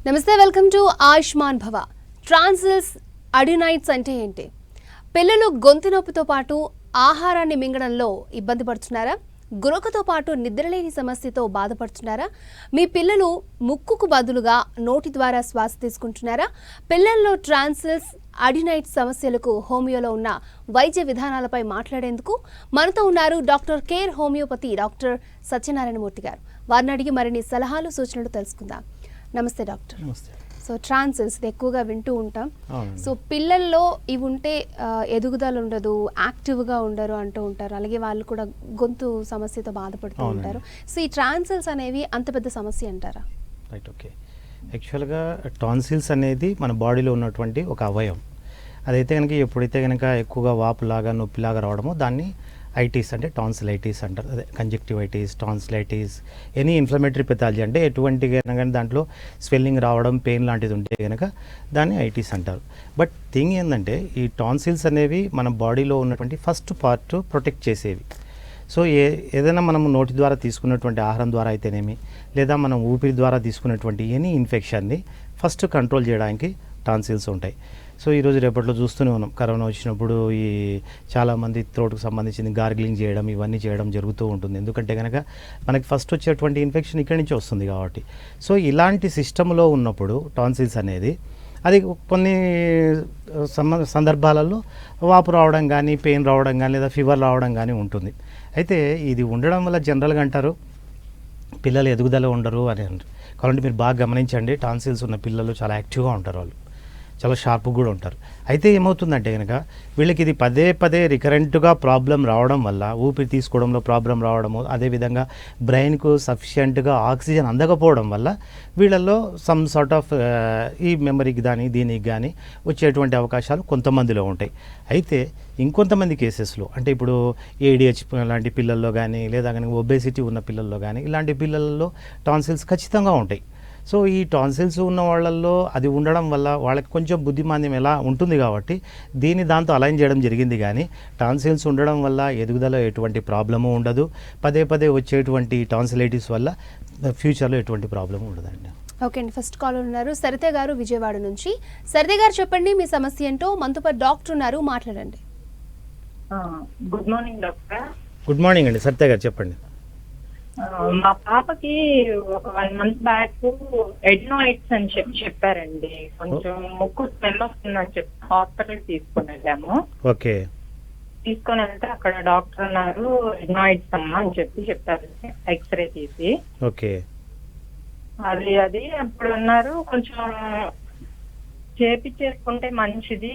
నమస్తే, welcome to Ayushman భవ. Tonsils అడినైట్స్ అంటే ఏంటి? పిల్లలు గొంతు నొప్పితో పాటు ఆహారాన్ని మింగడంలో ఇబ్బంది పడుతున్నారా? గురకతో పాటు నిద్రలేని సమస్యతో బాధపడుతున్నారా? మీ పిల్లలు ముక్కుకు బదులుగా నోటి ద్వారా శ్వాస తీసుకుంటున్నారా? పిల్లల్లో ట్రాన్సిల్స్ అడినైట్స్ సమస్యలకు హోమియోలో ఉన్న వైద్య విధానాలపై మాట్లాడేందుకు మనతో ఉన్నారు doctor care homeopathy doctor Satyanarayana Murthy గారు. వారిని అడిగి మరిన్ని సలహాలు సూచనలు తెలుసుకుందాం. నమస్తే డాక్టర్. నమస్తే. సో ట్రాన్సిల్స్ ఎక్కువగా వింటూ ఉంటాం. సో పిల్లల్లో ఇవి ఉంటే ఎదుగుదల ఉండదు, యాక్టివ్గా ఉండరు అంటూ ఉంటారు. అలాగే వాళ్ళు కూడా గొంతు సమస్యతో బాధపడుతూ ఉంటారు. సో ఈ ట్రాన్సిల్స్ అనేవి అంత పెద్ద సమస్య అంటారా? Right, okay. యాక్చువల్గా టాన్సిల్స్ అనేది మన బాడీలో ఉన్నటువంటి ఒక అవయవం. అదైతే కనుక ఎప్పుడైతే కనుక ఎక్కువగా వాపులాగా నొప్పిలాగా రావడమో దాన్ని ఐటీస్ అంటే టాన్సిలైటిస్ అంటారు. అదే conjunctivitis, tonsillitis, any inflammatory pathology అంటే ఎటువంటి కానీ దాంట్లో స్వెల్లింగ్ రావడం, పెయిన్ లాంటిది ఉంటే కనుక దాన్ని ఐటీస్ అంటారు. బట్ థింగ్ ఏంటంటే ఈ టాన్సిల్స్ అనేవి మన బాడీలో ఉన్నటువంటి ఫస్ట్ పార్ట్ ప్రొటెక్ట్ చేసేవి. సో ఏదైనా మనం నోటి ద్వారా తీసుకున్నటువంటి ఆహారం ద్వారా అయితేనేమి, లేదా మనం ఊపిరి ద్వారా తీసుకున్నటువంటి ఎనీ ఇన్ఫెక్షన్ని ఫస్ట్ కంట్రోల్ చేయడానికి టాన్సిల్స్ ఉంటాయి. సో ఈరోజు రేపట్లో చూస్తూనే ఉన్నాం, కరోనా వచ్చినప్పుడు ఈ చాలామంది థ్రోట్కి సంబంధించింది గార్గిలింగ్ చేయడం, ఇవన్నీ చేయడం జరుగుతూ ఉంటుంది. ఎందుకంటే కనుక మనకి ఫస్ట్ వచ్చేటువంటి ఇన్ఫెక్షన్ ఇక్కడి నుంచి వస్తుంది కాబట్టి. సో ఇలాంటి సిస్టంలో ఉన్నప్పుడు టాన్సిల్స్ అనేది అది కొన్ని సందర్భాలలో వాపు రావడం కానీ, పెయిన్ రావడం కానీ, లేదా ఫీవర్ రావడం కానీ ఉంటుంది. అయితే ఇది ఉండడం వల్ల జనరల్గా అంటారు పిల్లలు ఎదుగుదల ఉండరు అని అంటారు. కాబట్టి మీరు బాగా గమనించండి, టాన్సిల్స్ ఉన్న పిల్లలు చాలా యాక్టివ్గా ఉంటారు, వాళ్ళు చాలా షార్ప్గా కూడా ఉంటారు. అయితే ఏమవుతుందంటే కనుక వీళ్ళకి ఇది పదే పదే రికరెంట్గా ప్రాబ్లం రావడం వల్ల ఊపిరి తీసుకోవడంలో ప్రాబ్లం రావడము, అదేవిధంగా బ్రెయిన్కు సఫిషియెంట్గా ఆక్సిజన్ అందకపోవడం వల్ల వీళ్ళల్లో సమ్ సార్ట్ ఆఫ్ ఈ మెమరీకి కానీ దీనికి కానీ వచ్చేటువంటి అవకాశాలు కొంతమందిలో ఉంటాయి. అయితే ఇంకొంతమంది కేసెస్లో అంటే ఇప్పుడు ఏడిహెచ్ లాంటి పిల్లల్లో కానీ, లేదా కానీ ఒబేసిటీ ఉన్న పిల్లల్లో కానీ, ఇలాంటి పిల్లల్లో టాన్సిల్స్ ఖచ్చితంగా ఉంటాయి. సో ఈ టాన్సిల్స్ ఉన్న వాళ్ళల్లో అది ఉండడం వల్ల వాళ్ళకి కొంచెం బుద్ధిమాంద్యం ఎలా ఉంటుంది కాబట్టి దాంతో అలైన్ చేయడం జరిగింది. కానీ టాన్సిల్స్ ఉండడం వల్ల ఎదుగుదల ఎటువంటి ప్రాబ్లము ఉండదు. పదే పదే వచ్చేటువంటి టాన్సిలైటిస్ వల్ల ఫ్యూచర్లో ఎటువంటి ప్రాబ్లము ఉండదండి. ఓకే అండి, ఫస్ట్ కాల్ ఉన్నారు సరిత గారు విజయవాడ నుంచి. సరిత గారు చెప్పండి, మీ సమస్య ఏంటో. మనతో పాటు డాక్టర్ ఉన్నారు, మాట్లాడండి. Good morning doctor. Good morning అండి, సరిత గారు చెప్పండి. మా పాపకి ఒక 1 month బ్యాక్ ఎడ్నోయిడ్స్ అని చెప్పారండి. కొంచెం ముక్కు స్మెల్ వస్తుందని చెప్పి హాస్పిటల్ తీసుకుని వెళ్ళాము. ఓకే. తీసుకొని వెళ్తే అక్కడ డాక్టర్ అన్నారు ఎడ్నోయిడ్స్ అమ్మా అని చెప్పారు, ఎక్స్రే తీసి. ఓకే. అది అప్పుడు అన్నారు కొంచెం చేపించేసుకుంటే మంచిది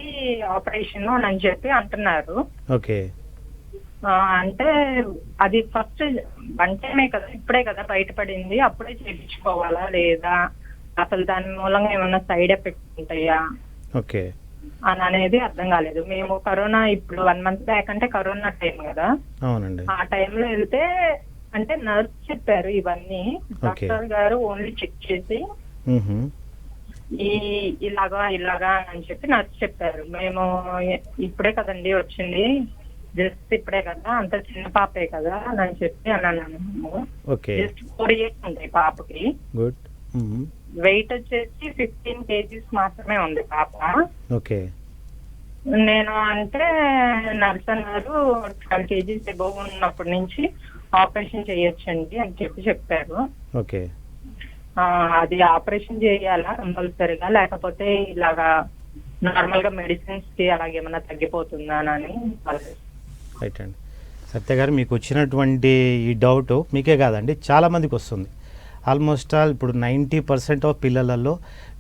ఆపరేషన్ అని చెప్పి అంటున్నారు. ఓకే. అంటే అది ఫస్ట్ వన్ టైమే కదా, ఇప్పుడే కదా బయటపడింది, అప్పుడే చేయించుకోవాలా లేదా, అసలు దాని మూలంగా ఏమన్నా సైడ్ ఎఫెక్ట్స్ ఉంటాయా ఓకే అని అనేది అర్థం కాలేదు. మేము కరోనా ఇప్పుడు 1 month బ్యాక్ అంటే కరోనా టైం కదా, అవునండి, ఆ టైంలో వెళ్తే అంటే నర్స్ చెప్పారు ఇవన్నీ. డాక్టర్ గారు ఓన్లీ చెక్ చేసి ఇలాగా అని చెప్పి నర్స్ చెప్పారు. మేము ఇప్పుడే కదండి వచ్చింది, జస్ట్ ఇప్పుడే కదా, అంత చిన్న పాపే కదా అని చెప్పి అన్నాను. జస్ట్ 4 years ఉంటాయి పాపకి. వెయిట్ వచ్చేసి 15 kgs మాత్రమే ఉంది పాప. ఓకే. నేను అంటే నర్స్ అన్నారు 12 kgs అబోవ్ ఉన్నప్పటి నుంచి ఆపరేషన్ చేయొచ్చండి అని చెప్పారు. ఓకే. అది ఆపరేషన్ చేయాలా కంపల్సరీగా, లేకపోతే ఇలాగా నార్మల్ గా మెడిసిన్స్ కి అలాగేమన్నా తగ్గిపోతుందా అని. రైట్ అండి, సత్య గారు మీకు వచ్చినటువంటి ఈ డౌట్ మీకే కాదండి చాలామందికి వస్తుంది. ఆల్మోస్ట్ ఆల్ ఇప్పుడు 90% ఆఫ్ పిల్లలలో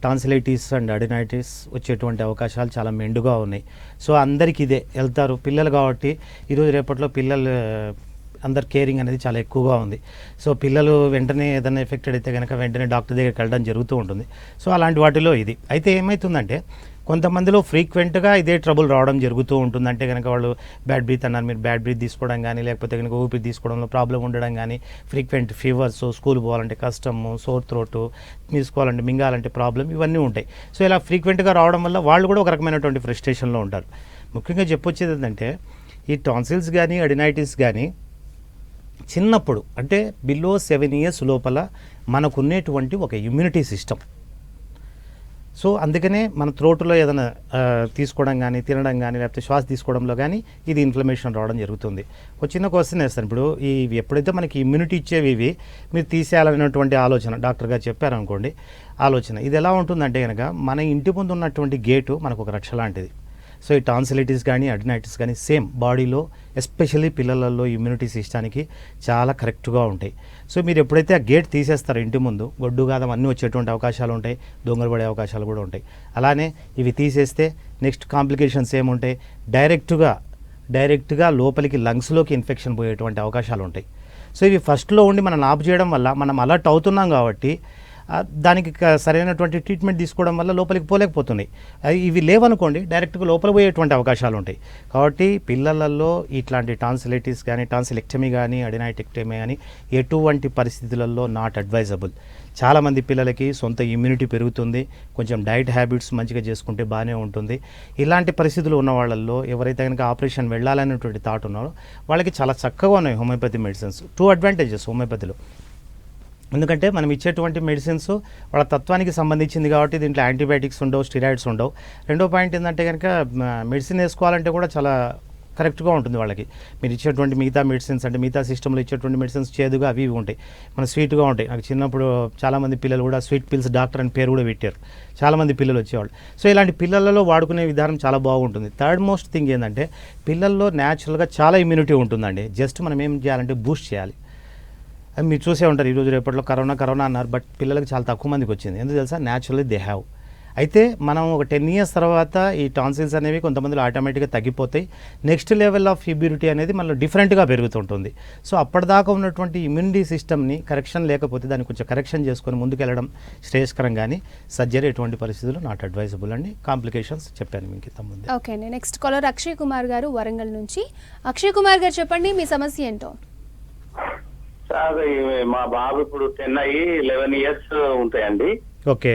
టాన్సిలైటిస్ అండ్ అడినైటిస్ వచ్చేటువంటి అవకాశాలు చాలా మెండుగా ఉన్నాయి. సో అందరికి ఇదే వెళ్తారు పిల్లలు కాబట్టి. ఈరోజు రేపట్లో పిల్లలు అందరు కేరింగ్ అనేది చాలా ఎక్కువగా ఉంది. సో పిల్లలు వెంటనే ఏదైనా ఎఫెక్టెడ్ అయితే కనుక వెంటనే డాక్టర్ దగ్గరికి వెళ్ళడం జరుగుతూ ఉంటుంది. సో అలాంటి వాటిలో ఇది. అయితే ఏమవుతుందంటే కొంతమందిలో ఫ్రీక్వెంట్గా ఇదే ట్రబుల్ రావడం జరుగుతూ ఉంటుంది. అంటే కనుక వాళ్ళు బ్యాడ్ బ్రీత్ అన్నారు, మీరు బ్యాడ్ బ్రీత్ తీసుకోవడం కానీ, లేకపోతే కనుక ఊపిరి తీసుకోవడంలో ప్రాబ్లం ఉండడం కానీ, ఫ్రీక్వెంట్ ఫీవర్స్, స్కూల్ పోవాలంటే కష్టము, సోర్ థ్రోట్, తీసుకోవాలంటే మింగాలంటే ప్రాబ్లం, ఇవన్నీ ఉంటాయి. సో ఇలా ఫ్రీక్వెంట్గా రావడం వల్ల వాళ్ళు కూడా ఒక రకమైనటువంటి ఫ్రస్ట్రేషన్లో ఉంటారు. ముఖ్యంగా చెప్పొచ్చేది ఏంటంటే ఈ టాన్సిల్స్ కానీ అడినైటిస్ కానీ చిన్నప్పుడు అంటే బిలో 7 years లోపల మనకున్నటువంటి ఒక ఇమ్యూనిటీ సిస్టమ్ సో అందుకనే మన త్రోట్లో ఏదైనా తీసుకోవడం కానీ తినడం కానీ లేకపోతే శ్వాస తీసుకోవడంలో కానీ ఇది ఇన్ఫ్లమేషన్ రావడం జరుగుతుంది. ఒక చిన్న క్వశ్చన్ వేస్తాను, ఇప్పుడు ఇవి ఎప్పుడైతే మనకి ఇమ్యూనిటీ ఇచ్చేవి ఇవి మీరు తీసేయాలనేటువంటి ఆలోచన డాక్టర్ గారు చెప్పారనుకోండి, ఆలోచన ఇది ఎలా ఉంటుందంటే కనుక మన ఇంటి ముందు ఉన్నటువంటి గేటు మనకు ఒక రక్ష లాంటిది. సో ఈ టాన్సిలైటిస్ కానీ అడినైటిస్ కానీ సేమ్ బాడీలో ఎస్పెషల్లీ పిల్లలలో ఇమ్యూనిటీ సిస్టానికి చాలా కరెక్ట్గా ఉంటాయి. సో మీరు ఎప్పుడైతే ఆ గేట్ తీసేస్తారో ఇంటి ముందు గొడ్డు గాదం అన్నీ వచ్చేటువంటి అవకాశాలు ఉంటాయి, దొంగలు పడే అవకాశాలు కూడా ఉంటాయి. అలానే ఇవి తీసేస్తే నెక్స్ట్ కాంప్లికేషన్స్ ఏముంటాయి, డైరెక్ట్గా లోపలికి లంగ్స్లోకి ఇన్ఫెక్షన్ పోయేటువంటి అవకాశాలు ఉంటాయి. సో ఇవి ఫస్ట్లో ఉండి మనం ఆపు చేయడం వల్ల మనం అలర్ట్ అవుతున్నాం కాబట్టి దానికి సరైనటువంటి ట్రీట్మెంట్ తీసుకోవడం వల్ల లోపలికి పోలేకపోతున్నాయి. ఇవి లేవనుకోండి డైరెక్ట్గా లోపల పోయేటువంటి అవకాశాలు ఉంటాయి. కాబట్టి పిల్లలలో ఇట్లాంటి టాన్సిలైటిస్ కానీ టాన్సిలెక్టమీ కానీ అడినైటెక్టమీ కానీ ఎటువంటి పరిస్థితులలో నాట్ అడ్వైజబుల్. చాలామంది పిల్లలకి సొంత ఇమ్యూనిటీ పెరుగుతుంది, కొంచెం డైట్ హ్యాబిట్స్ మంచిగా చేసుకుంటే బాగానే ఉంటుంది. ఇలాంటి పరిస్థితులు ఉన్న వాళ్ళల్లో ఎవరైతే కనుక ఆపరేషన్ వెళ్ళాలనేటువంటి థాట్ ఉన్నారో వాళ్ళకి చాలా చక్కగా ఉన్నాయి హోమియోపతి మెడిసిన్స్. 2 అడ్వాంటేజెస్ హోమియోపతిలో, ఎందుకంటే మనం ఇచ్చేటువంటి మెడిసిన్స్ వాళ్ళ తత్వానికి సంబంధించింది కాబట్టి దీంట్లో యాంటీబయాటిక్స్ ఉండవు, స్టిరాయిడ్స్ ఉండవు. రెండో పాయింట్ ఏంటంటే కనుక మెడిసిన్ వేసుకోవాలంటే కూడా చాలా కరెక్ట్గా ఉంటుంది వాళ్ళకి. మీరు ఇచ్చేటువంటి మిగతా మెడిసిన్స్ అంటే మిగతా సిస్టంలో ఇచ్చేటువంటి మెడిసిన్స్ చేదుగా అవి ఉంటాయి, మన స్వీట్గా ఉంటాయి. నాకు చిన్నప్పుడు చాలామంది పిల్లలు కూడా స్వీట్ పిల్స్ డాక్టర్ అని పేరు కూడా పెట్టారు, చాలామంది పిల్లలు వచ్చేవాళ్ళు. సో ఇలాంటి పిల్లలలో వాడుకునే విధానం చాలా బాగుంటుంది. థర్డ్ మోస్ట్ థింగ్ ఏంటంటే పిల్లల్లో న్యాచురల్గా చాలా ఇమ్యూనిటీ ఉంటుందండి. జస్ట్ మనం ఏం చేయాలంటే బూస్ట్ చేయాలి. అది మీరు చూసే ఉంటారు, ఈరోజు రేపట్లో కరోనా అన్నారు, బట్ పిల్లలకి చాలా తక్కువ మందికి వచ్చింది. ఎందుకు తెలుసా, న్యాచురల్లీ దే హ్యావ్. అయితే మనం ఒక 10 years తర్వాత ఈ టాన్సిల్స్ అనేవి కొంతమందిలో ఆటోమేటిక్గా తగ్గిపోతాయి. నెక్స్ట్ లెవెల్ ఆఫ్ ఇమ్యూనిటీ అనేది మనలో డిఫరెంట్గా పెరుగుతుంటుంది. సో అప్పటిదాకా ఉన్నటువంటి ఇమ్యూనిటీ సిస్టమ్ని కరెక్షన్ లేకపోతే దాన్ని కొంచెం కరెక్షన్ చేసుకొని ముందుకెళ్ళడం శ్రేయస్కరం. కానీ సర్జరీ ఎటువంటి పరిస్థితులు నాట్ అడ్వైజబుల్ అండి. కాంప్లికేషన్స్ చెప్పాను మీకు ఇంతకుముందు. ఓకే అండి. నెక్స్ట్ కాలర్ అక్షయ్ కుమార్ గారు వరంగల్ నుంచి. అక్షయ్ కుమార్ గారు చెప్పండి మీ సమస్య ఏంటో. సార్ మా బాబు ఇప్పుడు 10 అయ్యి 11 years ఉంటాయండి. ఓకే.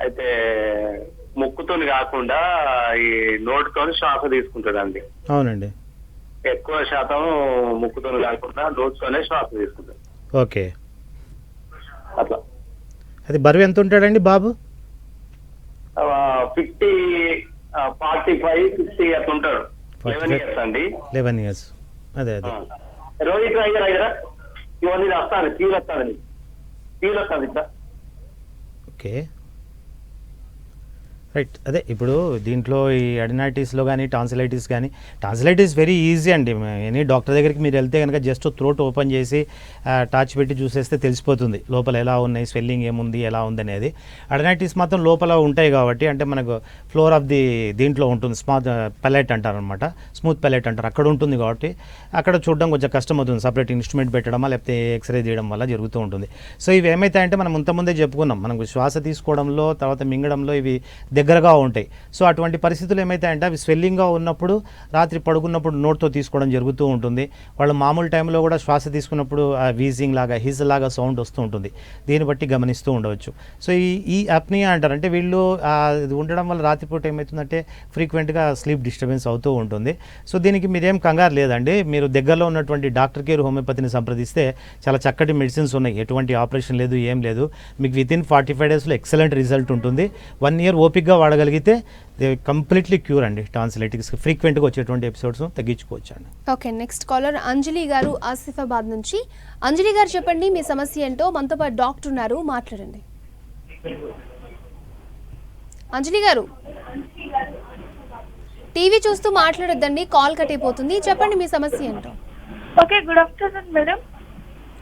అయితే ముక్కుతోని కాకుండా ఈ నోటితోని శ్వాస తీసుకుంటాడండి. అవునండి. ఎక్కువ శాతం ముక్కుతోని కాకుండా నోటితోనే శ్వాస తీసుకుంటాడు. ఓకే. అట్లా అది బరువు ఎంత ఉంటాడండి బాబు? 50, 45, 50 అట్లా ఉంటాడు. 11 years అండి. 11 years. అదే రోహిత్ అయ్యారా ఇవన్నీ వస్తాను తీరు వస్తాను ఇట్లా. Okay right. అదే ఇప్పుడు దీంట్లో ఈ అడినైటిస్లో కానీ టాన్సిలైటిస్ కానీ, టాన్సిలైటిస్ వెరీ ఈజీ అండి. ఎనీ డాక్టర్ దగ్గరికి మీరు వెళ్తే కనుక జస్ట్ థ్రోట్ ఓపెన్ చేసి టార్చ్ పెట్టి చూసేస్తే తెలిసిపోతుంది లోపల ఎలా ఉన్నాయి, స్వెల్లింగ్ ఏముంది, ఎలా ఉంది అనేది. అడినైటిస్ మాత్రం లోపల ఉంటాయి కాబట్టి, అంటే మనకు ఫ్లోర్ ఆఫ్ ది దీంట్లో ఉంటుంది, స్మాత్ పెలెట్ అంటారు అనమాట, స్మూత్ పెలెట్ అంటారు, అక్కడ ఉంటుంది కాబట్టి అక్కడ చూడడం కొంచెం కష్టం అవుతుంది. సపరేట్ ఇన్స్ట్రుమెంట్ పెట్టడమా లేకపోతే ఎక్స్రే తీయడం వల్ల జరుగుతూ ఉంటుంది. సో ఇవి ఏమైతాయంటే మనం ఇంతకుముందే చెప్పుకున్నాం, మనకు శ్వాస తీసుకోవడంలో తర్వాత మింగడంలో ఇవి దగ్గరగా ఉంటాయి. సో అటువంటి పరిస్థితులు ఏమైతాయంటే అవి స్వెల్లింగ్గా ఉన్నప్పుడు రాత్రి పడుకున్నప్పుడు నోట్తో తీసుకోవడం జరుగుతూ ఉంటుంది. వాళ్ళు మామూలు టైంలో కూడా శ్వాస తీసుకున్నప్పుడు వీజింగ్ లాగా హిజ్ లాగా సౌండ్ వస్తూ ఉంటుంది. దీన్ని బట్టి గమనిస్తూ ఉండవచ్చు. సో ఈ అప్నియా అంటారు, అంటే వీళ్ళు ఇది ఉండడం వల్ల రాత్రిపూట ఏమవుతుందంటే ఫ్రీక్వెంట్గా స్లీప్ డిస్టర్బెన్స్ అవుతూ ఉంటుంది. సో దీనికి మీరేం కంగారు లేదండి. మీరు దగ్గరలో ఉన్నటువంటి డాక్టర్ కేర్ హోమియోపతిని సంప్రదిస్తే చాలా చక్కటి మెడిసిన్స్ ఉన్నాయి, ఎటువంటి ఆపరేషన్ లేదు, ఏం లేదు. మీకు వితిన్ 45 daysలో ఎక్సలెంట్ రిజల్ట్ ఉంటుంది. 1 year ఓపిక్గా వాడగలిగితే కంప్లీట్లీ క్యూర్ అండి. టాన్సిలైటిస్ ఫ్రీక్వెంట్గా వచ్చేటువంటి ఎపిసోడ్స్ తగ్గించుకోవచ్చు అండి. ఓకే. నెక్స్ట్ కాలర్ అంజలి గారు ఆసిఫాబాద్ నుంచి. అంజలి గారు చెప్పండి మీ సమస్య ఏంటో. మనతో పాటు డాక్టర్ ఉన్నారు, మాట్లాడండి. అంజలి గారు టీవీ చూస్తూ మాట్లాడొద్దండి, కాల్ కట్ అయిపోతుంది. చెప్పండి మీ సమస్య ఏంటో. Okay, good afternoon madam.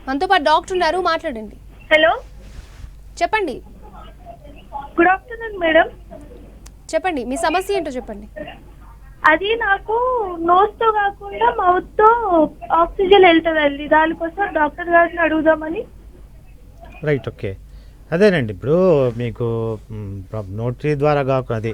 మనతో పాటు డాక్టర్ ఉన్నారు, మాట్లాడండి. హలో, చెప్పండి. Good afternoon madam. చెప్పండి మీ సమస్య ఏంటో చెప్పండి. అది నాకు నోస్ తో కాకుండా మౌత్ తో ఆక్సిజన్ వెళ్తుందండి, దానికోసం డాక్టర్ గారిని అడుగుదామని. Right, okay. అదేనండి, ఇప్పుడు మీకు నోటరీ ద్వారా కాకుండా అది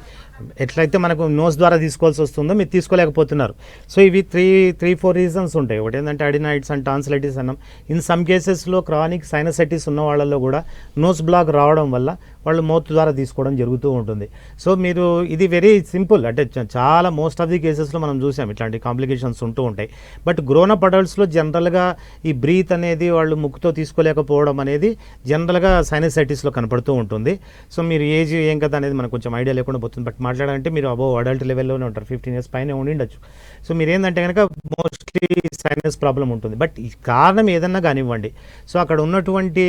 ఎట్లయితే మనకు నోస్ ద్వారా తీసుకోవాల్సి వస్తుందో మీరు తీసుకోలేకపోతున్నారు. సో ఇవి 3-4 రీజన్స్ ఉంటాయి. ఒకటి ఏంటంటే అడినైటిస్ అండ్ టాన్సిలైటిస్ అన్నాం. ఇన్ సమ్ కేసెస్లో క్రానిక్ సైనసైటిస్ ఉన్న వాళ్ళల్లో కూడా నోస్ బ్లాక్ రావడం వల్ల వాళ్ళు మౌత్ ద్వారా తీసుకోవడం జరుగుతూ ఉంటుంది. సో మీరు ఇది వెరీ సింపుల్, అంటే చాలా మోస్ట్ ఆఫ్ ది కేసెస్లో మనం చూసాం ఇట్లాంటి కాంప్లికేషన్స్ ఉంటూ ఉంటాయి. బట్ గ్రోనప్ అడల్ట్స్లో జనరల్గా ఈ బ్రీత్ అనేది వాళ్ళు ముక్కుతో తీసుకోలేకపోవడం అనేది జనరల్గా సైనసైటిస్ టాన్సిలైటిస్లో కనపడుతూ ఉంటుంది. సో మీరు ఏజ్ ఏం కదా అనేది మనకు కొంచెం ఐడియా లేకుండా పోతుంది. బట్ మాట్లాడాలంటే మీరు అబోవ్ అడల్ట్ లెవెల్లోనే ఉంటారు, 15 years పైన ఉండిండొచ్చు. సో మీరు ఏంటంటే కనుక మోస్ట్లీ సైనస్ ప్రాబ్లం ఉంటుంది. బట్ ఈ కారణం ఏదన్నా కానివ్వండి, సో అక్కడ ఉన్నటువంటి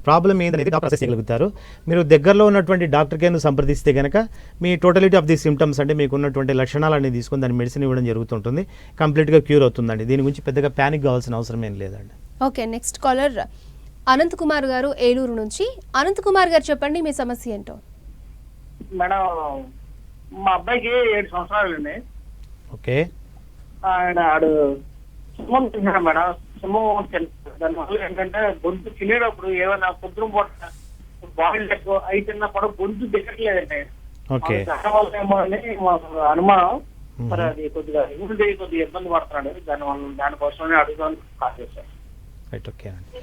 ప్రాబ్లం ఏంటనేది డాక్టర్ అసెస్ చేయగలుగుతారు. మీరు దగ్గరలో ఉన్నటువంటి డాక్టర్ కేర్ను సంప్రదిస్తే కనుక మీ టోటలిటీ ఆఫ్ ది సిమ్టమ్స్ అంటే మీకు ఉన్నటువంటి లక్షణాలన్నీ తీసుకొని దాని మెడిసిన్ ఇవ్వడం జరుగుతుంటుంది. కంప్లీట్గా క్యూర్ అవుతుందండి. దీని గురించి పెద్దగా ప్యానిక్ కావాల్సిన అవసరం ఏం లేదండి. Okay, next caller Anant Kumar garu Eluru నుంచి. అనంత్ కుమార్ గారు చెప్పండి మీ సమస్య ఏంటో. మేడం, మా అబ్బాయికి 7 సంవత్సరాలు అండి. ఓకే, ఆడు సింహం తిన్నాడు మేడం. సింహం తిన్నాడు. దానివల్ల ఏంటంటే గొంతు తినేటప్పుడు ఏమైనా పొద్దున పూట బాయిల్ ఎక్కువ అయి తిన్నప్పుడు గొంతు దిగట్లేదండి. ఓకే, దానివల్ల ఏమో అని మాకు అనుమానం. మరి అది కొద్దిగా ఇబ్బంది పడుతున్నాడు. దానికోసమే అడుగుదాం కాల్ చేశాను. రైట్. ఓకే అండి.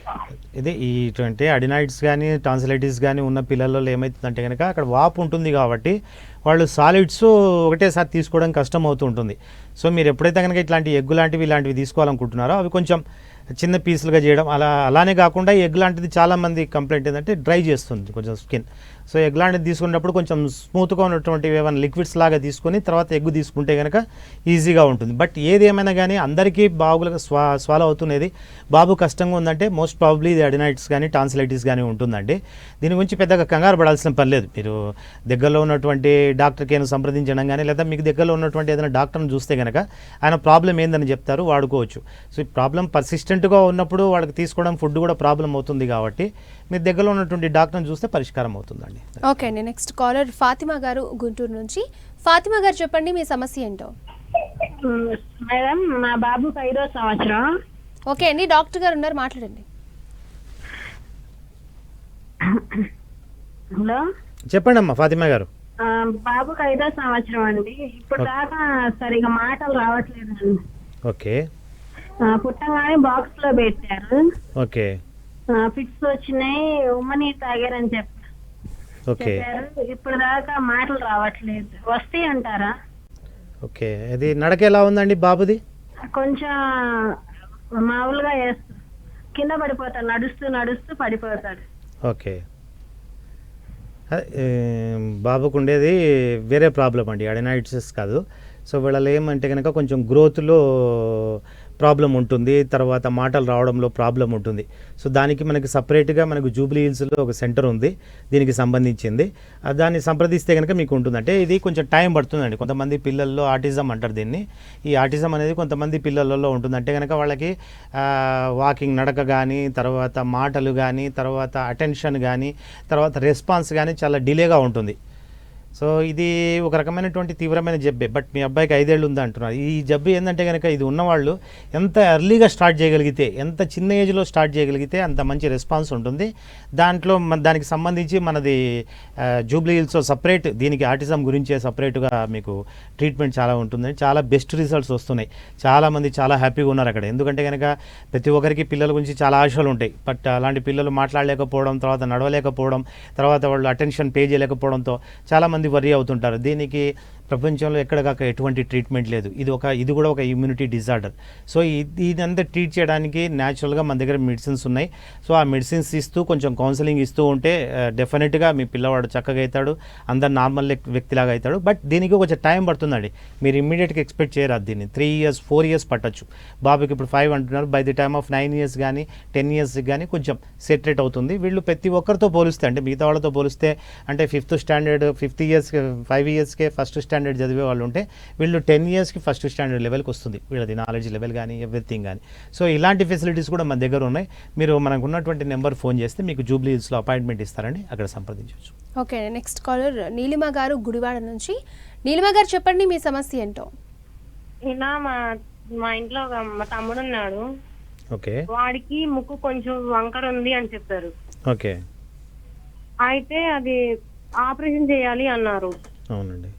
ఇది ఇటువంటి అడినాయిడ్స్ కానీ టాన్సిలైటిస్ కానీ ఉన్న పిల్లల్లో ఏమవుతుందంటే కనుక అక్కడ వాపు ఉంటుంది కాబట్టి వాళ్ళు సాలిడ్స్ ఒకటేసారి తీసుకోవడం కష్టం అవుతూ ఉంటుంది. సో మీరు ఎప్పుడైతే కనుక ఇట్లాంటి ఎగ్ లాంటివి ఇలాంటివి తీసుకోవాలనుకుంటున్నారో అవి కొంచెం చిన్న పీసులుగా చేయడం, అలానే కాకుండా ఎగ్ లాంటిది చాలామంది కంప్లైంట్ ఏంటంటే డ్రై చేస్తుంది కొంచెం స్కిన్. సో ఎగ్ లాంటిది తీసుకున్నప్పుడు కొంచెం స్మూత్గా ఉన్నటువంటి ఏమైనా లిక్విడ్స్ లాగా తీసుకొని తర్వాత ఎగ్ తీసుకుంటే కనుక ఈజీగా ఉంటుంది. బట్ ఏది ఏమైనా కానీ అందరికీ బాగులుగా స్వాలో అవుతున్నది. బాబు కష్టంగా ఉందంటే మోస్ట్ ప్రాబబ్లీ ఇది అడినైటిస్ కానీ టాన్సిలైటిస్ కానీ ఉంటుందండి. దీని గురించి పెద్దగా కంగారు పడాల్సిన పని లేదు. మీరు దగ్గరలో ఉన్నటువంటి డాక్టర్కి ఏమైనా సంప్రదించడం కానీ లేదా మీకు దగ్గరలో ఉన్నటువంటి ఏదైనా డాక్టర్ని చూస్తే కనుక ఆయన ప్రాబ్లం ఏందని చెప్తారు, వాడుకోవచ్చు. సో ఈ ప్రాబ్లం పర్సిస్టెంట్గా ఉన్నప్పుడు వాళ్ళకి తీసుకోవడం ఫుడ్ కూడా ప్రాబ్లం అవుతుంది కాబట్టి మీరు దగ్గరలో ఉన్నటువంటి డాక్టర్ని చూస్తే పరిష్కారం అవుతుందండి. ఓకే అండి, నెక్స్ట్ కాలర్ ఫాతిమా గారు గుంటూరు నుంచి. ఫాతిమా గారు చెప్పండి మీ సమస్య ఏంటో. మేడం, మా బాబుకి 5వ సంవత్సరం. ఓకే అండి, డాక్టర్ గారు ఉన్నారు, మాట్లాడండి. హలో, చెప్పండి అమ్మా ఫాతిమా గారు. బాబుకి 5వ సంవత్సరం అండి. ఇప్పుడు దాకా సరిగా మాటలు రావట్లేదు. ఓకే, పుట్టంగానే బాక్స్ లో పెట్టారు. ఓకే, ఫిట్స్ వచ్చినాయి, ఉమ్మని తాగారని చెప్పారు. ఇప్పుడు దాకా మాటలు రావట్లేదు. వస్తాయి అంటారా? ఓకే, అది నడక ఎలా ఉందండి బాబుది? కొంచెం మామూలుగా కింద పడిపోతాడు, నడుస్తూ నడుస్తూ పడిపోతాడు. ఓకే, బాబుకు ఉండేది వేరే ప్రాబ్లం అండి, అడినాయిటిస్ కాదు. సో వీళ్ళలో ఏమంటే కనుక కొంచెం గ్రోత్లో ప్రాబ్లం ఉంటుంది, తర్వాత మాటలు రావడంలో ప్రాబ్లం ఉంటుంది. సో దానికి మనకి సపరేట్గా మనకు జూబ్లీ హిల్స్లో ఒక సెంటర్ ఉంది దీనికి సంబంధించింది. దాన్ని సంప్రదిస్తే కనుక మీకు ఉంటుంది. అంటే ఇది కొంచెం టైం పడుతుందండి. కొంతమంది పిల్లల్లో ఆటిజం అంటారు దీన్ని. ఈ ఆటిజం అనేది కొంతమంది పిల్లలలో ఉంటుంది. అంటే కనుక వాళ్ళకి వాకింగ్ నడక కానీ, తర్వాత మాటలు కానీ, తర్వాత అటెన్షన్ కానీ, తర్వాత రెస్పాన్స్ కానీ చాలా డిలేగా ఉంటుంది. సో ఇది ఒక రకమైనటువంటి తీవ్రమైన జబ్బే. బట్ మీ అబ్బాయికి 5 ఏళ్ళు ఉంది అంటున్నారు. ఈ జబ్బు ఏంటంటే కనుక ఇది ఉన్నవాళ్ళు ఎంత ఎర్లీగా స్టార్ట్ చేయగలిగితే, ఎంత చిన్న ఏజ్లో స్టార్ట్ చేయగలిగితే అంత మంచి రెస్పాన్స్ ఉంటుంది. దాంట్లో దానికి సంబంధించి మనది జూబ్లీ హిల్స్లో సపరేట్ దీనికి ఆటిజం గురించే సపరేట్గా మీకు ట్రీట్మెంట్ చాలా ఉంటుందని చాలా బెస్ట్ రిజల్ట్స్ వస్తున్నాయి. చాలామంది చాలా హ్యాపీగా ఉన్నారు అక్కడ. ఎందుకంటే కనుక ప్రతి ఒక్కరికి పిల్లల గురించి చాలా ఆశలు ఉంటాయి. బట్ అలాంటి పిల్లలు మాట్లాడలేకపోవడం, తర్వాత నడవలేకపోవడం, తర్వాత వాళ్ళు అటెన్షన్ పే చేయలేకపోవడంతో చాలామంది వరీ అవుతుంటారు. దీనికి ప్రపంచంలో ఎక్కడికాక ఎటువంటి ట్రీట్మెంట్ లేదు. ఇది కూడా ఒక ఇమ్యూనిటీ డిజార్డర్. సో ఇదంతా ట్రీట్ చేయడానికి న్యాచురల్గా మన దగ్గర మెడిసిన్స్ ఉన్నాయి. సో ఆ మెడిసిన్స్ ఇస్తూ కొంచెం కౌన్సిలింగ్ ఇస్తూ ఉంటే డెఫినెట్గా మీ పిల్లవాడు చక్కగా అవుతాడు, అందరు నార్మల్ వ్యక్తిలాగా అవుతాడు. బట్ దీనికి కొంచెం టైం పడుతుందండి. మీరు ఇమ్మీడియట్గా ఎక్స్పెక్ట్ చేయరాదు దీన్ని. 3 years 4 years పట్టచ్చు. బాబుకి ఇప్పుడు 5 అంటున్నారు. By the time of 9 years కానీ 10 years కానీ కొంచెం సెటరేట్ అవుతుంది. వీళ్ళు ప్రతి ఒక్కరితో పోలిస్తే, అంటే మిగతా వాళ్ళతో పోలిస్తే, అంటే 5th standard 5 yearsకే ఫస్ట్ స్టాండర్డ్ చదివే వాళ్ళు ఉంటే వీళ్ళు 10 yearsకి ఫస్ట్ స్టాండర్డ్ లెవెల్కి వస్తుంది వీళ్ళది నాలెడ్జ్ లెవెల్ కానీ ఎవ్రీథింగ్ కానీ. సో ఇలాంటి ఫెసిలిటీస్ కూడా మన దగ్గర ఉన్నాయి. మీరు మనకు ఉన్నటువంటి నెంబర్ ఫోన్ చేస్తే మీకు జూబ్లీ హిల్స్లో అపాయింట్మెంట్ ఇస్తారండి, అక్కడ సంప్రదించవచ్చు. ఓకే, నెక్స్ట్ కాలర్ నీలిమ గారు గుడివాడ నుంచి. నీలిమ గారు చెప్పండి మీ సమస్య ఏంటో. ఇలా మా ఇంట్లో మా తమ్ముడు ఉన్నాడు. ఓకే, వాడికి ముక్కు కొంచెం వంకర ఉంది అని చెప్పారు. ఓకే, అయితే అది ఆపరేషన్ చేయాలి అన్నారు. అవునండి.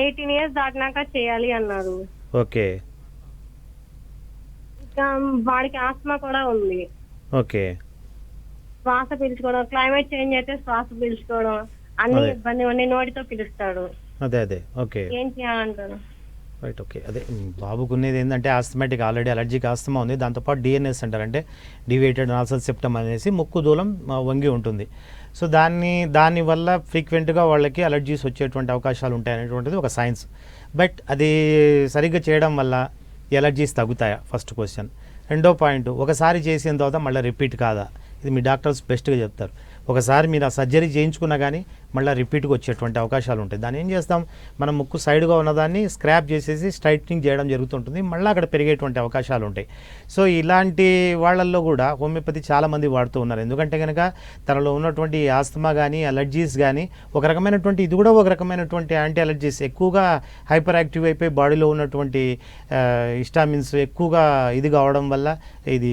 18 years దాటినాక చేయాలి అన్నారు. ఓకే, ఇంకా వాడికి ఆస్మా కూడా ఉంది. ఓకే, శ్వాస పీల్చుకోవడం, క్లైమేట్ చేంజ్ అయితే శ్వాస పీల్చుకోవడం అన్ని ఇబ్బంది ఉండి నోటితో పిలుస్తాడు. అదే ఓకే. ఏం చేయాలంటారు? Right, okay. అదే బాబుకు ఉన్నది ఏంటంటే ఆస్థమాటిక్, ఆల్రెడీ అలర్జిక్ ఆస్తమా ఉంది, దాంతోపాటు డిఎన్ఎస్ అంటారు, అంటే డివేటెడ్ నాసల్ సెప్టమ్ అనేసి ముక్కు దూలం వంగి ఉంటుంది. సో దానివల్ల ఫ్రీక్వెంట్గా వాళ్ళకి అలర్జీస్ వచ్చేటువంటి అవకాశాలు ఉంటాయనేటువంటిది ఒక సైన్స్. బట్ అది సరిగ్గా చేయడం వల్ల ఎలర్జీస్ తగ్గుతాయా, ఫస్ట్ క్వశ్చన్. రెండో పాయింట్, ఒకసారి చేసిన తర్వాత మళ్ళీ రిపీట్ కాదా, ఇది మీ డాక్టర్స్ బెస్ట్గా చెప్తారు. ఒకసారి మీరు ఆ సర్జరీ చేయించుకున్నా కానీ మళ్ళీ రిపీట్గా వచ్చేటువంటి అవకాశాలు ఉంటాయి. దాన్ని ఏం చేస్తాం, మనం ముక్కు సైడ్గా ఉన్నదాన్ని స్క్రాప్ చేసేసి స్ట్రైట్నింగ్ చేయడం జరుగుతుంటుంది, మళ్ళీ అక్కడ పెరిగేటువంటి అవకాశాలు ఉంటాయి. సో ఇలాంటి వాళ్ళల్లో కూడా హోమియోపతి చాలామంది వాడుతూ ఉన్నారు. ఎందుకంటే కనుక తనలో ఉన్నటువంటి ఆస్తమా కానీ అలర్జీస్ కానీ ఒక రకమైనటువంటి, ఇది కూడా ఒక రకమైనటువంటి యాంటీ అలర్జీస్, ఎక్కువగా హైపర్ యాక్టివ్ అయిపోయి బాడీలో ఉన్నటువంటి హిస్టామిన్స్ ఎక్కువగా ఇది కావడం వల్ల, ఇది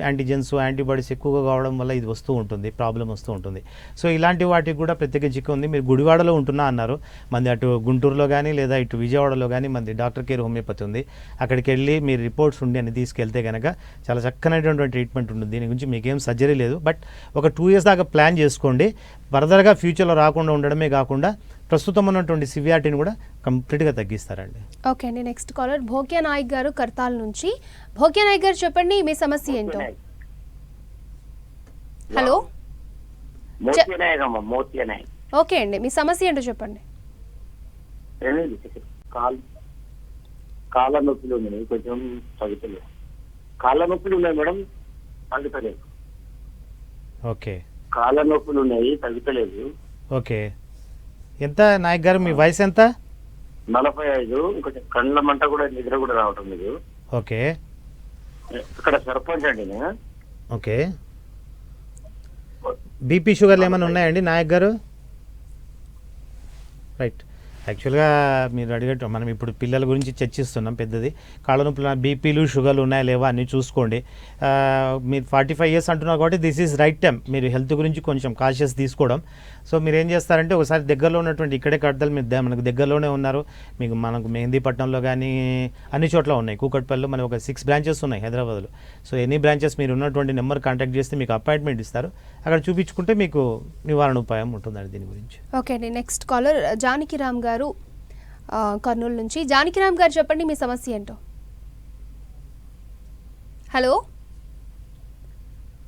యాంటీజెన్స్ యాంటీబాడీస్ ఎక్కువగా కావడం వల్ల ఇది వస్తూ ఉంటుంది, ప్రాబ్లం వస్తూ ఉంటుంది. సో ఇలాంటి వాటికి కూడా ప్రత్యేక చికిత్స ఉంది. మీరు గుడివాడలో ఉంటున్నా అన్నారు, మంది అటు గుంటూరులో కానీ లేదా ఇటు విజయవాడలో కానీ మంది డాక్టర్ కేర్ హోమియోపతి ఉంది. అక్కడికి వెళ్ళి మీరు రిపోర్ట్స్ ఉండి అని తీసుకెళ్తే కనుక చాలా చక్కనైనటువంటి ట్రీట్మెంట్ ఉంటుంది. దీని గురించి మీకేం సర్జరీ లేదు, బట్ ఒక 2 years దాకా ప్లాన్ చేసుకోండి. ఫర్దర్గా ఫ్యూచర్లో రాకుండా ఉండడమే కాకుండా ప్రస్తుతం ఉన్నటువంటి సివియారిటీని కూడా కంప్లీట్గా తగ్గిస్తారండి. ఓకే అండి, నెక్స్ట్ కాలర్ భోగ్య నాయక్ గారు కర్తాల్ నుంచి. భోగ్య నాయక్ గారు చెప్పండి మీ సమస్య ఏంటో. హలో, ఓకే అండి, మీ సమస్య ఏంటో చెప్పండి. కాళ్ళ నొప్పులు ఉన్నాయి, కొంచెం తగ్గుతలేదు. కాళ్ళ నొప్పులు ఉన్నాయి మేడం, తగ్గుతలేదు. ఓకే, కాళ్ళ నొప్పులు ఉన్నాయి, తగ్గుతలేదు. ఓకే. ఎంత నాయక్ గారు, మీ వయసు ఎంత? 45. కొంచెం కళ్ళ మంట కూడా, నిద్ర కూడా రావటం లేదు. ఓకే, ఇక్కడ సర్పంచ్ అండి నేను. ఓకే. బీపీ షుగర్లు ఏమైనా ఉన్నాయండి నాయక్ గారు? రైట్. యాక్చువల్గా మీరు అడిగట్టు మనం ఇప్పుడు పిల్లల గురించి చర్చిస్తున్నాం, పెద్దది కాళ్ళ నొప్పులు, బీపీలు షుగర్లు ఉన్నాయా లేవా అన్నీ చూసుకోండి. మీరు 45 years అంటున్నారు కాబట్టి దిస్ ఈజ్ రైట్ టైం మీరు హెల్త్ గురించి కొంచెం కాషియస్ తీసుకోవడం. సో మీరు ఏం చేస్తారంటే ఒకసారి దగ్గరలో ఉన్నటువంటి, ఇక్కడే కడతలు మీరు మనకు దగ్గరలోనే ఉన్నారు, మనకు మెహందీపట్నంలో కానీ అన్ని చోట్ల ఉన్నాయి, కూకట్పల్లిలో మనకు ఒక 6 branches ఉన్నాయి హైదరాబాద్లో. సో ఎనీ బ్రాంచెస్ మీరు ఉన్నటువంటి నెంబర్ కాంటాక్ట్ చేస్తే మీకు అపాయింట్మెంట్ ఇస్తారు, అక్కడ చూపించుకుంటే మీకు నివారణ ఉపాయం ఉంటుందండి దీని గురించి. ఓకే అండి, నెక్స్ట్ కాలర్ జానకిరామ్ గారు కర్నూలు నుంచి. జానకిరామ్ గారు చెప్పండి మీ సమస్య ఏంటో. హలో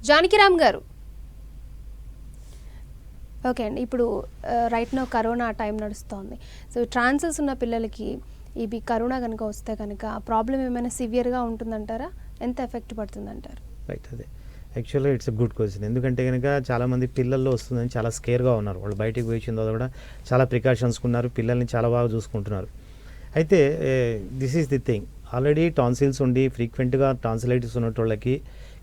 జానకిరామ్ గారు. ఓకే అండి, ఇప్పుడు రైట్ నో కరోనా టైం నడుస్తోంది. సో ట్రాన్సిల్స్ ఉన్న పిల్లలకి ఇవి కరోనా కనుక వస్తే కనుక ప్రాబ్లం ఏమైనా సివియర్గా ఉంటుందంటారా, ఎంత ఎఫెక్ట్ పడుతుందంటారు? రైట్, అదే యాక్చువల్గా ఇట్స్ ఎ గుడ్ క్వశ్చన్. ఎందుకంటే కనుక చాలామంది పిల్లల్లో వస్తుందని చాలా స్కేర్గా ఉన్నారు, వాళ్ళు బయటికి పోయిన తర్వాత కూడా చాలా ప్రికాషన్స్ ఉన్నారు, పిల్లల్ని చాలా బాగా చూసుకుంటున్నారు. అయితే this is the thing, already tonsils ఉండి ఫ్రీక్వెంట్గా టాన్సిలైటిస్ ఉన్నట్టు వాళ్ళకి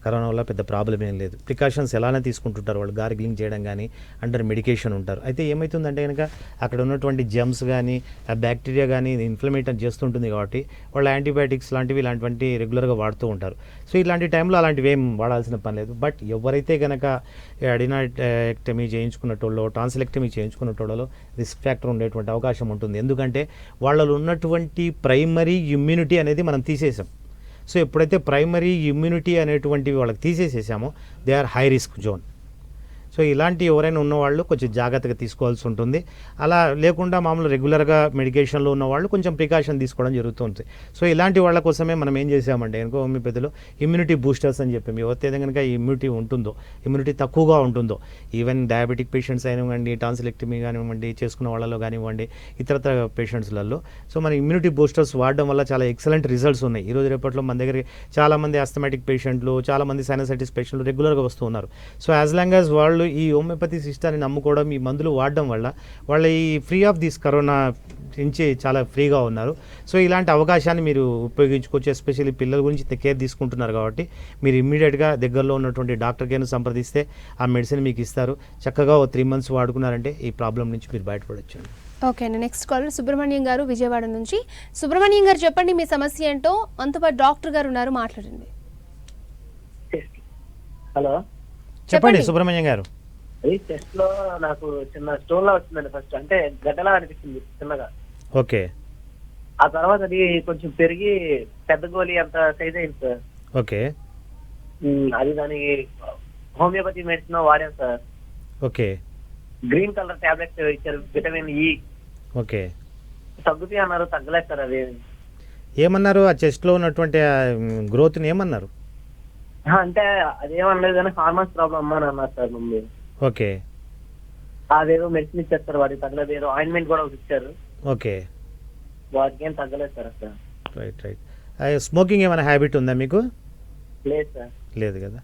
కరోనా వల్ల పెద్ద ప్రాబ్లం ఏం లేదు, ప్రికాషన్స్ ఎలానే తీసుకుంటుంటారు, వాళ్ళు గార్గిలింగ్ చేయడం కానీ అండర్ మెడికేషన్ ఉంటారు. అయితే ఏమవుతుందంటే కనుక అక్కడ ఉన్నటువంటి జమ్స్ కానీ ఆ బ్యాక్టీరియా కానీ ఇన్ఫ్లమేట్ చేస్తుంటుంది కాబట్టి వాళ్ళు యాంటీబయాటిక్స్ ఇలాంటివంటి రెగ్యులర్గా వాడుతూ ఉంటారు. సో ఇలాంటి టైంలో అలాంటివి ఏం వాడాల్సిన పని లేదు. బట్ ఎవరైతే కనుక అడినాయిడెక్టమీ చేయించుకున్నటోళ్ళో టాన్సిలెక్టమీ చేయించుకున్నటోళ్ళలో రిస్క్ ఫ్యాక్టర్ ఉండేటువంటి అవకాశం ఉంటుంది. ఎందుకంటే వాళ్ళలో ఉన్నటువంటి ప్రైమరీ ఇమ్యూనిటీ అనేది మనం తీసేసాం. సో ఎప్పుడైతే ప్రైమరీ ఇమ్యూనిటీ అనేటువంటివి వాళ్ళకి తీసేసేసామో they are high risk zone. So ఇలాంటి ఎవరైనా ఉన్నవాళ్ళు కొంచెం జాగ్రత్తగా తీసుకోవాల్సి ఉంటుంది. అలా లేకుండా మామూలు రెగ్యులర్గా మెడికేషన్లో ఉన్నవాళ్ళు కొంచెం ప్రికాషన్ తీసుకోవడం జరుగుతుంది. సో ఇలాంటి వాళ్ళ కోసమే మనం ఏం చేసామంటే కనుక హోమియోపతిలో ఇమ్యూనిటీ బూస్టర్స్ అని చెప్పి, ఎవరైతే కనుక ఇమ్యూనిటీ ఉంటుందో, ఇమ్యూనిటీ తక్కువగా ఉంటుందో, ఈవెన్ డయాబెటిక్ పేషెంట్స్ అయినివ్వండి, టాన్సిలెక్టమీ కానివ్వండి చేసుకున్న వాళ్ళలో కానివ్వండి, ఇతరత్ర పేషెంట్స్లలో సో మన ఇమ్యూనిటీ బూస్టర్స్ వాడడం వల్ల చాలా ఎక్సలెంట్ రిజల్ట్స్ ఉన్నాయి. ఈరోజు రేపట్లో మన దగ్గరికి చాలామంది ఆస్థమాటిక్ పేషెంట్లు, చాలామంది సైనసైటిస్ పేషెంట్లు రెగ్యులర్గా వస్తూ ఉన్నారు. సో యాజ్ లాంగ్ యాజ్ వాళ్ళు ఈ హోమియోపతి సిస్టాన్ని నమ్ముకోవడం, ఈ మందులు వాడడం వల్ల వాళ్ళ ఈ ఫ్రీ ఆఫ్ దిస్ కరోనా నుంచి చాలా ఫ్రీగా ఉన్నారు. సో ఇలాంటి అవకాశాన్ని మీరు ఉపయోగించుకోవచ్చు. ఎస్పెషల్లీ పిల్లల గురించి కేర్ తీసుకుంటున్నారు కాబట్టి మీరు ఇమ్మీడియట్గా దగ్గరలో ఉన్నటువంటి డాక్టర్ కేర్ను సంప్రదిస్తే ఆ మెడిసిన్ మీకు ఇస్తారు. చక్కగా 3 months వాడుకున్నారంటే ఈ ప్రాబ్లం నుంచి మీరు బయటపడవచ్చు. ఓకే అండి, నెక్స్ట్ కాలర్ సుబ్రహ్మణ్యం గారు విజయవాడ నుంచి. సుబ్రహ్మణ్యం గారు చెప్పండి మీ సమస్య ఏంటో. అంతపాటు డాక్టర్ గారు ఉన్నారు, మాట్లాడండి. హలో చెప్పండి సుబ్రహ్మణ్యం గారు. చెస్ట్ లో నాకు చిన్న స్టోన్ లా వచ్చిందండి. ఫస్ట్ అంటే గడ్డలా అనిపిస్తుంది చిన్నగా. ఓకే. ఆ తర్వాత అది కొంచెం పెరిగి పెద్ద గోళీ అంత సైజ్ అయింది సార్. ఓకే. అది దానికి హోమియోపతి మెడిసిన్ వాడాను sir. Okay. Green colour tablets ఇచ్చారు, విటమిన్ E. ఓకే. తగ్గుతాయి అన్నారు, తగ్గలేదు సార్. అది ఏమన్నారు ఆ చెస్ట్లో ఉన్నటువంటి గ్రోత్ని ఏమన్నారు? అంటే అదేమనలేదు కానీ హార్మోన్స్ ప్రాబ్లం అమ్మా అని అన్నారు సార్ మమ్మీ. ఓకే అదేదో మెడిసిన్ ఇచ్చేస్తారు, వాడికి తగ్గలేదు. ఏదో ఆయింట్మెంట్ కూడా ఒకటి ఇచ్చారు, ఓకే వాటికి ఏం తగ్గలేదు సార్ అసలు. Right right. స్మోకింగ్ ఏమైనా హ్యాబిట్ ఉందా మీకు? లేదు సార్. లేదు కదా,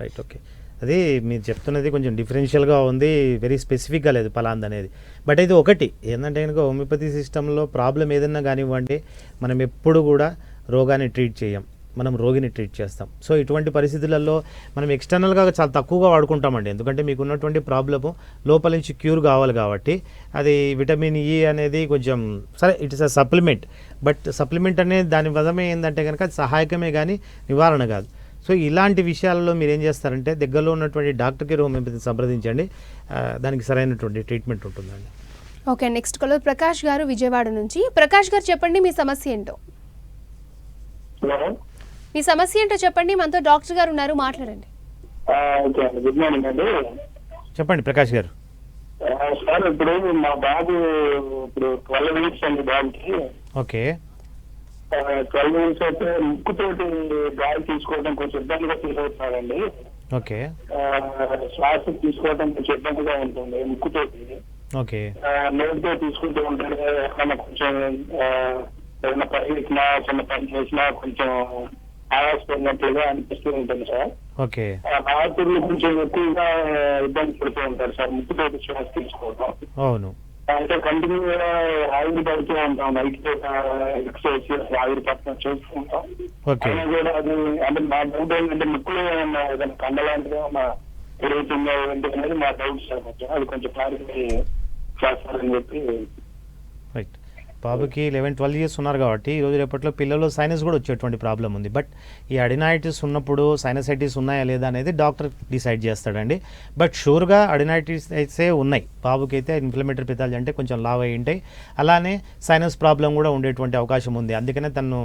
రైట్ ఓకే. అది మీరు చెప్తున్నది కొంచెం డిఫరెన్షియల్గా ఉంది, వెరీ స్పెసిఫిక్గా లేదు పలాంది అనేది. బట్ ఇది ఒకటి ఏంటంటే కనుక హోమియోపతి సిస్టంలో ప్రాబ్లం ఏదన్నా కానివ్వండి, మనం ఎప్పుడు కూడా రోగాన్ని ట్రీట్ చేయం, మనం రోగిని ట్రీట్ చేస్తాం. సో ఇటువంటి పరిస్థితులలో మనం ఎక్స్టర్నల్గా చాలా తక్కువగా వాడుకుంటామండి, ఎందుకంటే మీకు ఉన్నటువంటి ప్రాబ్లము లోపల నుంచి క్యూర్ కావాలి కాబట్టి. అది విటమిన్ ఈ అనేది కొంచెం సరే, it is a supplement, but supplement అనేది దాని వదమే ఏంటంటే కనుక అది సహాయకమే కానీ నివారణ కాదు. సో ఇలాంటి విషయాలలో మీరు ఏం చేస్తారంటే దగ్గరలో ఉన్నటువంటి డాక్టర్కి హోమియోపతిని సంప్రదించండి, దానికి సరైనటువంటి ట్రీట్మెంట్ ఉంటుందండి. ఓకే, నెక్స్ట్ కాలర్ ప్రకాష్ గారు విజయవాడ నుంచి. ప్రకాష్ గారు చెప్పండి మీ సమస్య ఏంటో. మీ సమస్య ఏంటో చెప్పండి, మనతో డాక్టర్ గారు ఉన్నారు, మాట్లాడండి. ఓకే అండి, గుడ్ మార్నింగ్ అండి. చెప్పండి ప్రకాష్ గారు. సార్ ఇప్పుడు మా బాబు ఇప్పుడు 12 వీక్స్ అండి బాబుకి. ఓకే 12 వీక్స్ అయితే ముక్కుతోటి గాలి తీసుకోవడం కొంచెం ఇబ్బందిగా ఫీల్ అవుతున్నాడండి. ఓకే శ్వాస తీసుకోవడం కొంచెం ఇబ్బందిగా ఉంటుంది ముక్కుతోటి. ఓకే నోటితో తీసుకుంటూ ఉంటాడు, ఎక్కడన్నా కొంచెం ఏదైనా పని చేసినా చిన్న పని చేసినా కొంచెం ఆయాసపడినట్లుగా అనిపిస్తూ ఉంటుంది సార్. ఓకే రాత్రులు కొంచెం ఎక్కువగా ఇబ్బంది పడుతూ ఉంటారు సార్ ముక్కుతోటి శ్వాస తీసుకోవడం. అవును అంటే కంటిన్యూగా ఆవిరి పడుతూ ఉంటాం, నైట్ ఎక్సర్సైజ్ ఆవిరి పట్టడం చేస్తూ ఉంటాం. ఓకే అయినా కూడా అది అంటే మా డౌట్ ఏంటంటే ముక్కులో ఏమన్నా ఏదైనా కండ లాంటిది ఏమన్నా పెరుగుతుందో ఏంటి అనేది మా డౌట్ సార్. కొంచెం అది కొంచెం క్లారిఫై చేస్తారని చెప్పి. రైట్. బాబుకి 11-12 ఇయర్స్ ఉన్నారు కాబట్టి ఈరోజు రేపట్లో పిల్లలు సైనస్ కూడా వచ్చేటువంటి ప్రాబ్లం ఉంది. బట్ ఈ అడినైటిస్ ఉన్నప్పుడు సైనసైటిస్ ఉన్నాయా లేదా అనేది డాక్టర్ డిసైడ్ చేస్తాడండి. బట్ షూర్గా అడినైటిస్ అయితే ఉన్నాయి. బాబుకి అయితే ఇన్ఫ్లమేటరీ పెథాలజీ అంటే కొంచెం లావ్ అయి ఉంటాయి, అలానే సైనస్ ప్రాబ్లం కూడా ఉండేటువంటి అవకాశం ఉంది. అందుకనే తను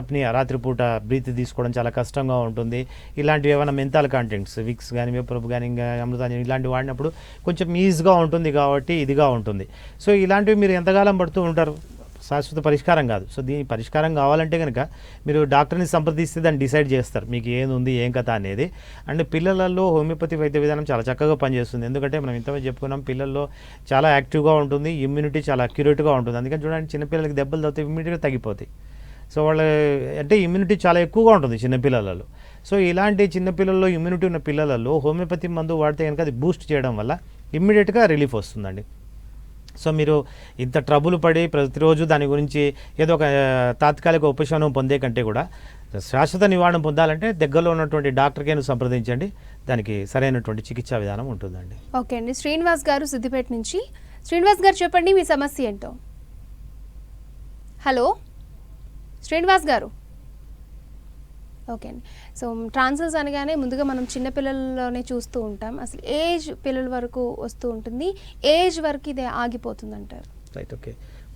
అప్నియా రాత్రిపూట బ్రీత్ తీసుకోవడం చాలా కష్టంగా ఉంటుంది. ఇలాంటివి ఏమైనా మెంతాల్ కంటెంట్స్ విక్స్ కానీ వేపరపు కానీ ఇంకా అమృతాంజన్ ఇలాంటివి వాడినప్పుడు కొంచెం ఈజీగా ఉంటుంది కాబట్టి ఇదిగా ఉంటుంది. సో ఇలాంటివి మీరు ఎంతకాలం పడుతూ ఉంటారు, శాశ్వత పరిష్కారం కాదు. సో దీని పరిష్కారం కావాలంటే కనుక మీరు డాక్టర్ని సంప్రదిస్తే దాన్ని డిసైడ్ చేస్తారు మీకు ఏది ఉంది ఏం కథ అనేది. అండ్ పిల్లలలో హోమియోపతి వైద్య విధానం చాలా చక్కగా పనిచేస్తుంది, ఎందుకంటే మనం ఇంతవరకు చెప్పుకున్నాం పిల్లల్లో చాలా యాక్టివ్గా ఉంటుంది, ఇమ్యూనిటీ చాలా అక్యురేట్గా ఉంటుంది. అందుకని చూడండి చిన్నపిల్లలకి దెబ్బలు తగ్గితే ఇమ్యూనిటీగా తగ్గిపోతాయి. సో వాళ్ళ అంటే ఇమ్యూనిటీ చాలా ఎక్కువగా ఉంటుంది చిన్నపిల్లలలో. సో ఇలాంటి చిన్నపిల్లల్లో ఇమ్యూనిటీ ఉన్న పిల్లలలో హోమియోపతి మందు వాడితే కనుక అది బూస్ట్ చేయడం వల్ల ఇమ్మీడియట్గా రిలీఫ్ వస్తుందండి. సో మీరు ఇంత ట్రబుల్ పడి ప్రతిరోజు దాని గురించి ఏదో ఒక తాత్కాలిక ఉపశమనం పొందే కంటే కూడా శాశ్వత నివారణ పొందాలంటే దగ్గరలో ఉన్నటువంటి డాక్టర్కి సంప్రదించండి, దానికి సరైనటువంటి చికిత్సా విధానం ఉంటుందండి. ఓకే అండి, శ్రీనివాస్ గారు సిద్దిపేట నుంచి. శ్రీనివాస్ గారు చెప్పండి మీ సమస్య ఏంటో. హలో శ్రీనివాస్ గారు. ఓకే అండి, సో ట్రాన్సిల్స్ అనగానే ముందుగా మనం చిన్నపిల్లల్లోనే చూస్తూ ఉంటాం, అసలు ఏజ్ పిల్లల వరకు వస్తూ ఉంటుంది, ఏజ్ వరకు ఇది ఆగిపోతుంది అంటారు. రైట్ ఓకే,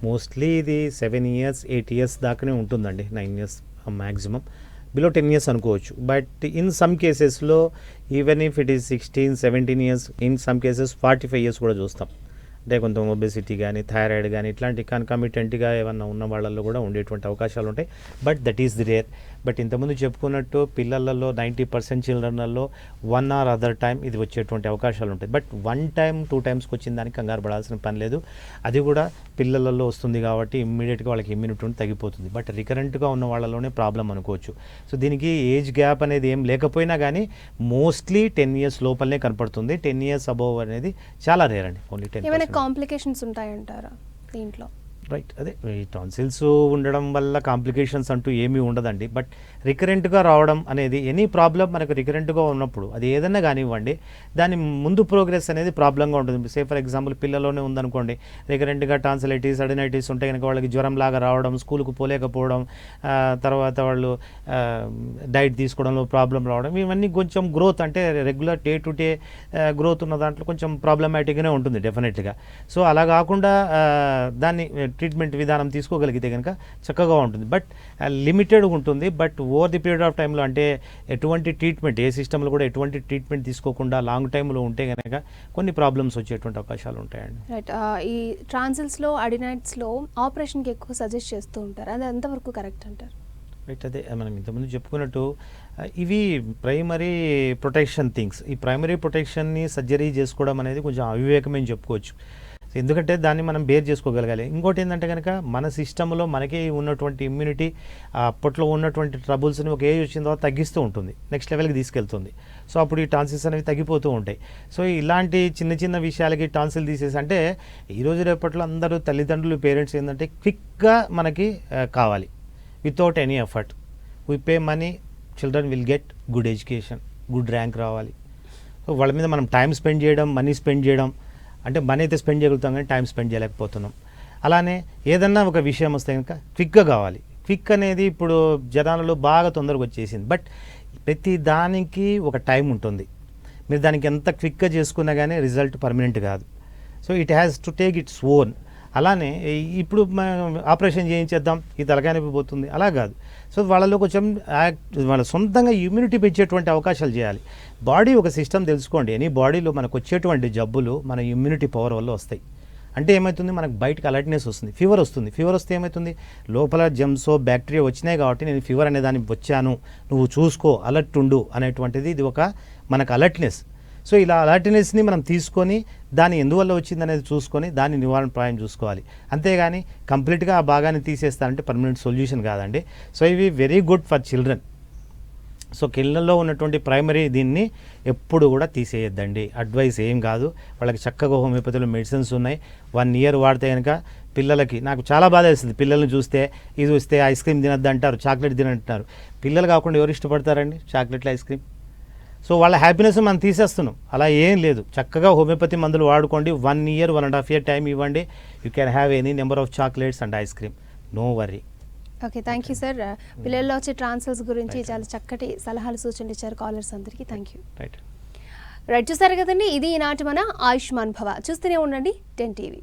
మోస్ట్లీ ఇది 7 years 8 years దాకానే ఉంటుందండి, 9 years మ్యాక్సిమం, బిలో 10 years అనుకోవచ్చు. బట్ ఇన్ సమ్ కేసెస్లో even if it is 16-17 years, in some cases 45 years కూడా చూస్తాం. అంటే కొంత ఒబెసిటీ కానీ థైరాయిడ్ కానీ ఇట్లాంటి కమిటెంట్గా ఏమన్నా ఉన్న వాళ్ళల్లో కూడా ఉండేటువంటి అవకాశాలు ఉంటాయి. But that is the rare. But ఇంతకుముందు చెప్పుకున్నట్టు పిల్లలలో 90% చిల్డ్రన్లలో 1 or other టైం ఇది వచ్చేటువంటి అవకాశాలు ఉంటాయి. బట్ 1 time 2 times వచ్చిన దానికి కంగారు పడాల్సిన పని లేదు. అది కూడా పిల్లలలో వస్తుంది కాబట్టి ఇమ్మీడియట్గా వాళ్ళకి ఇమ్యూనిటీ తగ్గిపోతుంది. బట్ రికరెంట్గా ఉన్న వాళ్ళలోనే ప్రాబ్లం అనుకోవచ్చు. సో దీనికి ఏజ్ గ్యాప్ అనేది ఏం లేకపోయినా కానీ మోస్ట్లీ 10 years లోపలనే కనపడుతుంది. 10 years అబోవ్ అనేది చాలా రేర్ అండి, ఓన్లీ 10%. కాంప్లికేషన్స్ ఉంటాయంటారా దీంట్లో? రైట్, అదే ఈ టాన్సిల్స్ ఉండడం వల్ల కాంప్లికేషన్స్ అంటూ ఏమీ ఉండదండి. బట్ రికరెంట్గా రావడం అనేది ఎనీ ప్రాబ్లం మనకు రికరెంట్గా ఉన్నప్పుడు అది ఏదైనా కానివ్వండి దాని ముందు ప్రోగ్రెస్ అనేది ప్రాబ్లంగా ఉంటుంది. సే ఫర్ ఎగ్జాంపుల్ పిల్లలోనే ఉందనుకోండి, రికరెంట్గా టాన్సిలైటిస్ అడినైటిస్ ఉంటే కనుక వాళ్ళకి జ్వరం లాగా రావడం, స్కూల్కి పోలేకపోవడం, తర్వాత వాళ్ళు డైట్ తీసుకోవడంలో ప్రాబ్లం రావడం, ఇవన్నీ కొంచెం గ్రోత్ అంటే regular day to day growth ఉన్న దాంట్లో కొంచెం ప్రాబ్లమాటిక్గానే ఉంటుంది డెఫినెట్గా. సో అలా కాకుండా దాన్ని ట్రీట్మెంట్ విధానం తీసుకోగలిగితే కనుక చక్కగా ఉంటుంది. బట్ లిమిటెడ్ ఉంటుంది. But over the period of టైంలో అంటే ఎటువంటి ట్రీట్మెంట్ ఏ సిస్టంలో కూడా ఎటువంటి ట్రీట్మెంట్ తీసుకోకుండా లాంగ్ టైంలో ఉంటే కనుక కొన్ని ప్రాబ్లమ్స్ వచ్చేటువంటి అవకాశాలు ఉంటాయండి. రైట్. ఈ ట్రాన్సిల్స్లో అడినైట్స్లో ఆపరేషన్కి ఎక్కువ సజెస్ట్ చేస్తూ ఉంటారు, అది ఎంతవరకు కరెక్ట్ అంటారు? రైట్. అదే మనం ఇంతకుముందు చెప్పుకున్నట్టు ఇవి ప్రైమరీ ప్రొటెక్షన్ థింగ్స్. ఈ ప్రైమరీ ప్రొటెక్షన్ని సర్జరీ చేసుకోవడం అనేది కొంచెం అవివేకమే అని చెప్పుకోవచ్చు. ఎందుకంటే దాన్ని మనం బేర్ చేసుకోగలగాలి. ఇంకోటి ఏంటంటే కనుక మన సిస్టంలో మనకి ఉన్నటువంటి ఇమ్యూనిటీ అప్పట్లో ఉన్నటువంటి ట్రబుల్స్ని ఒక ఏజ్ వచ్చిన తర్వాత తగ్గిస్తూ ఉంటుంది, నెక్స్ట్ లెవెల్కి తీసుకెళ్తుంది. సో అప్పుడు ఈ టాన్సిల్స్ అనేవి తగ్గిపోతూ ఉంటాయి. సో ఇలాంటి చిన్న చిన్న విషయాలకి టాన్సిల్ తీసేసి అంటే ఈరోజు రేపట్లో అందరూ తల్లిదండ్రులు పేరెంట్స్ ఏంటంటే క్విక్గా మనకి కావాలి, without any effort. We pay money, children will get good education, good rank రావాలి. సో వాళ్ళ మీద మనం టైం స్పెండ్ చేయడం, మనీ స్పెండ్ చేయడం, అంటే మనీ అయితే స్పెండ్ చేయగలుగుతాం కానీ టైం స్పెండ్ చేయలేకపోతున్నాం. అలానే ఏదన్నా ఒక విషయం వస్తే కనుక క్విక్గా కావాలి. క్విక్ అనేది ఇప్పుడు జనాలలో బాగా తొందరగా వచ్చేసింది. బట్ ప్రతి దానికి ఒక టైం ఉంటుంది. మీరు దానికి ఎంత క్విక్గా చేసుకున్నా కానీ రిజల్ట్ పర్మనెంట్ కాదు. So it has to take its own. అలానే ఇప్పుడు ఆపరేషన్ చేయించేద్దాం, ఈ తలకాయ నొప్పి పోతుంది, అలా కాదు. సో వాళ్ళలో కొంచెం వాళ్ళ సొంతంగా ఇమ్యూనిటీ పెంచేటువంటి అవకాశాలు చేయాలి. బాడీ ఒక సిస్టమ్ తెలుసుకోండి. ఎనీ బాడీలో మనకు వచ్చేటువంటి జబ్బులు మన ఇమ్యూనిటీ పవర్ వల్ల వస్తాయి. అంటే ఏమవుతుంది, మనకు బయటకు అలర్ట్నెస్ వస్తుంది, ఫీవర్ వస్తుంది. ఫీవర్ వస్తే ఏమవుతుంది, లోపల జెమ్సో బ్యాక్టీరియా వచ్చినాయి కాబట్టి నేను ఫీవర్ అనే దాన్ని వచ్చాను, నువ్వు చూసుకో, అలర్ట్ ఉండు అనేటువంటిది ఇది ఒక మనకు అలర్ట్నెస్. సో ఇలా అలర్ట్నెస్ని మనం తీసుకొని దాన్ని ఎందువల్ల వచ్చింది అనేది చూసుకొని దాన్ని నివారణ ప్రాయం చూసుకోవాలి. అంతేగాని కంప్లీట్గా ఆ భాగాన్ని తీసేస్తానంటే పర్మనెంట్ సొల్యూషన్ కాదండి. సో ఇవి very good for children. So కిళ్ళల్లో ఉన్నటువంటి ప్రైమరీ దీన్ని ఎప్పుడు కూడా తీసేయద్దండి. అడ్వైస్ ఏం కాదు. వాళ్ళకి చక్కగా హోమియోపతిలో మెడిసిన్స్ ఉన్నాయి. 1 year వాడితే కనుక పిల్లలకి, నాకు చాలా బాధ వేస్తుంది పిల్లల్ని చూస్తే, ఇది వస్తే ఐస్ క్రీమ్ తినద్దు అంటారు, చాక్లెట్ తినంటున్నారు. పిల్లలు కాకుండా ఎవరు ఇష్టపడతారండి చాక్లెట్లు, ఐస్ క్రీమ్? సో వాళ్ళ హ్యాపీనెస్ మనం తీసేస్తున్నాం. అలా ఏం లేదు. చక్కగా హోమియోపతి మందులు వాడుకోండి. 1 year, 1.5 year టైం ఇవ్వండి. You can have any number of chocolates and ice cream, no worry. Okay, thank you sir. పిల్లల్లో వచ్చే ట్రాన్సిల్స్ గురించి చాలా చక్కటి సలహాలు సూచనలు ఇచ్చారు కాలర్స్ అందరికీ. Thank you. రైట్. రైట్, చూసారు కదండి, ఇది ఈనాటి మన ఆయుష్మాన్ భవ. చూస్తూనే ఉండండి 10 TV.